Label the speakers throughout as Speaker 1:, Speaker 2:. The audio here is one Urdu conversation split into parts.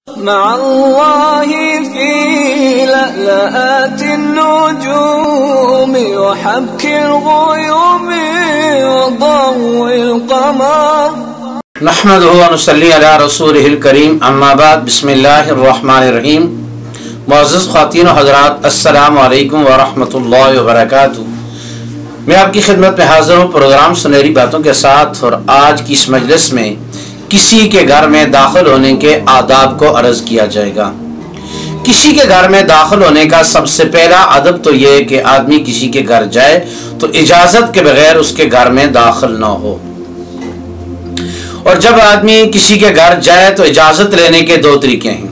Speaker 1: مع الله في لألآت النجوم وحبك الغيوم وضوء القمر
Speaker 2: نحمده ونصلي على رسوله الكريم اما بعد بسم الله الرحمن الرحیم۔ معزز خواتین و حضرات، السلام علیکم ورحمۃ اللہ وبرکاتہ۔ میں آپ کی خدمت میں حاضر ہوں پروگرام سنہری باتوں کے ساتھ، اور آج کی اس مجلس میں کسی کے گھر میں داخل ہونے کے آداب کو عرض کیا جائے گا۔ کسی کے گھر میں داخل ہونے کا سب سے پہلا ادب تو یہ ہے کہ آدمی کسی کے گھر جائے تو اجازت کے بغیر اس کے گھر میں داخل نہ ہو، اور جب آدمی کسی کے گھر جائے تو اجازت لینے کے دو طریقے ہیں۔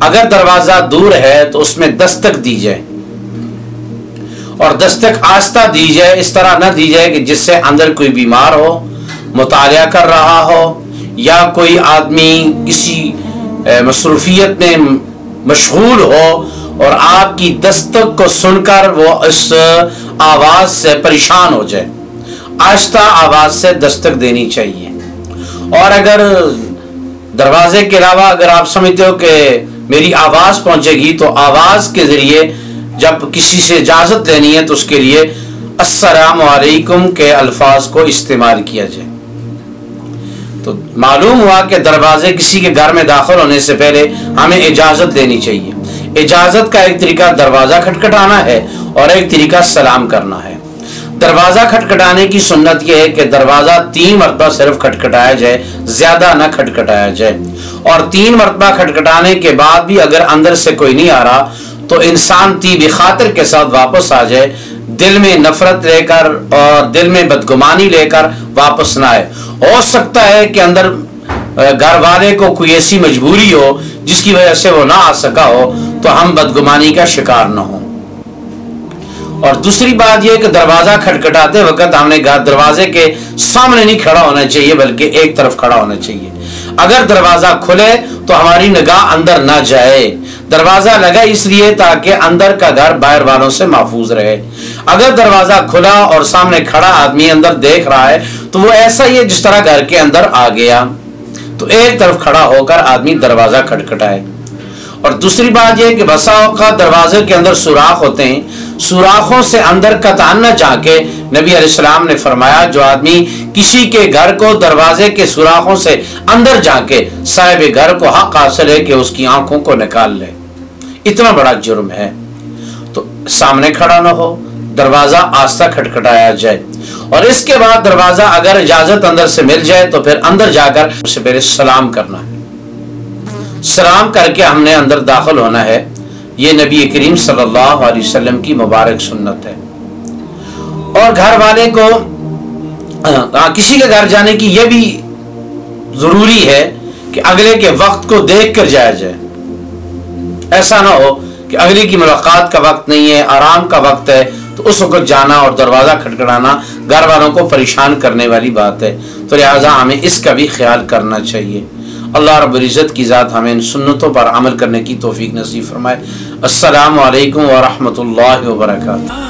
Speaker 2: اگر دروازہ دور ہے تو اس میں دستک دی جائے، اور دستک آہستہ دی جائے، اس طرح نہ دی جائے کہ جس سے اندر کوئی بیمار ہو، مطالعہ کر رہا ہو، یا کوئی آدمی کسی مصروفیت میں مشغول ہو اور آپ کی دستک کو سن کر وہ اس آواز سے پریشان ہو جائے۔ آہستہ آواز سے دستک دینی چاہیے۔ اور اگر دروازے کے علاوہ اگر آپ سمجھتے ہو کہ میری آواز پہنچے گی تو آواز کے ذریعے جب کسی سے اجازت لینی ہے تو اس کے لیے السلام علیکم کے الفاظ کو استعمال کیا جائے۔ تو معلوم ہوا کہ دروازے کسی کے گھر میں داخل ہونے سے پہلے ہمیں اجازت لینی چاہیے۔ اجازت کا ایک طریقہ دروازہ کھٹکھٹانا ہے اور ایک طریقہ سلام کرنا ہے۔ دروازہ کھٹکھٹانے کی سنت یہ ہے کہ دروازہ 3 مرتبہ صرف کھٹکھٹایا جائے، زیادہ نہ کھٹکھٹایا جائے، اور 3 مرتبہ کھٹکھٹانے کے بعد بھی اگر اندر سے کوئی نہیں آ رہا تو انسان طیب خاطر کے ساتھ واپس آ جائے، دل میں نفرت لے کر اور دل میں بدگمانی لے کر واپس نہ آئے۔ ہو سکتا ہے کہ اندر گھر والے کو کوئی ایسی مجبوری ہو جس کی وجہ سے وہ نہ آ سکا ہو تو ہم بدگمانی کا شکار نہ ہوں۔ اور دوسری بات یہ کہ دروازہ کھٹکھٹاتے وقت ہم نے دروازے کے سامنے نہیں کھڑا ہونا چاہیے بلکہ ایک طرف کھڑا ہونا چاہیے۔ اگر دروازہ کھلے تو ہماری نگاہ اندر نہ جائے۔ دروازہ لگا اس لیے تاکہ اندر کا گھر باہر والوں سے محفوظ رہے۔ اگر دروازہ کھلا اور سامنے کھڑا آدمی اندر دیکھ رہا ہے تو وہ ایسا ہی ہے جس طرح گھر کے اندر آ گیا۔ تو ایک طرف کھڑا ہو کر آدمی دروازہ کھٹکھٹائے۔ اور دوسری بات یہ کہ بسا اوقات دروازے کے اندر سوراخ ہوتے ہیں، سوراخوں سے اندر قطعاً نہ جھانکے۔ نبی علیہ السلام نے فرمایا جو آدمی کسی کے گھر کو دروازے کے سوراخوں سے اندر جھانکے، صاحب گھر کو حق حاصل ہے کہ اس کی آنکھوں کو نکال لے۔ اتنا بڑا جرم ہے۔ تو سامنے کھڑا نہ ہو، دروازہ آہستہ کھٹکھٹایا جائے، اور اس کے بعد دروازہ اگر اجازت اندر سے مل جائے تو پھر اندر جا کر اس سے پہلے سلام کرنا ہے۔ سلام کر کے ہم نے اندر داخل ہونا ہے۔ یہ نبی کریم صلی اللہ علیہ وسلم کی مبارک سنت ہے۔ اور گھر والے کو کسی کے گھر جانے کی یہ بھی ضروری ہے کہ اگلے کے وقت کو دیکھ کر جایا جائے۔ ایسا نہ ہو کہ اگلے کی ملاقات کا وقت نہیں ہے، آرام کا وقت ہے، تو اس وقت جانا اور دروازہ کھٹکھٹانا گھر والوں کو پریشان کرنے والی بات ہے۔ تو لہٰذا ہمیں اس کا بھی خیال کرنا چاہیے۔ اللہ رب العزت کی ذات ہمیں ان سنتوں پر عمل کرنے کی توفیق نصیب فرمائے۔ السلام علیکم ورحمۃ اللہ وبرکاتہ۔